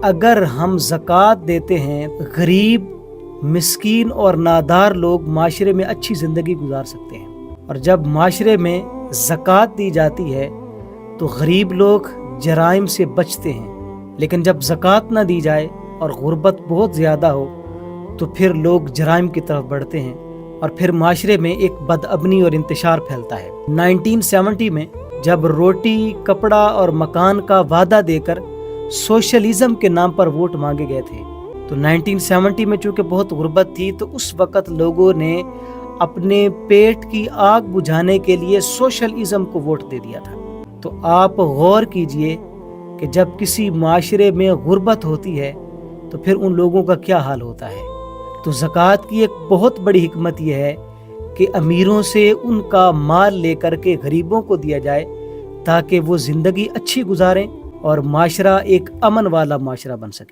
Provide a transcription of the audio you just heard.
اگر ہم زکوٰۃ دیتے ہیں غریب، مسکین اور نادار لوگ معاشرے میں اچھی زندگی گزار سکتے ہیں، اور جب معاشرے میں زکوٰۃ دی جاتی ہے تو غریب لوگ جرائم سے بچتے ہیں، لیکن جب زکوٰۃ نہ دی جائے اور غربت بہت زیادہ ہو تو پھر لوگ جرائم کی طرف بڑھتے ہیں، اور پھر معاشرے میں ایک بدامنی اور انتشار پھیلتا ہے۔ 1970 میں جب روٹی، کپڑا اور مکان کا وعدہ دے کر سوشلزم کے نام پر ووٹ مانگے گئے تھے، تو 1970 میں چونکہ بہت غربت تھی تو اس وقت لوگوں نے اپنے پیٹ کی آگ بجھانے کے لیے سوشلزم کو ووٹ دے دیا تھا۔ تو آپ غور کیجئے کہ جب کسی معاشرے میں غربت ہوتی ہے تو پھر ان لوگوں کا کیا حال ہوتا ہے۔ تو زکوٰۃ کی ایک بہت بڑی حکمت یہ ہے کہ امیروں سے ان کا مال لے کر کے غریبوں کو دیا جائے تاکہ وہ زندگی اچھی گزاریں اور معاشرہ ایک امن والا معاشرہ بن سکے۔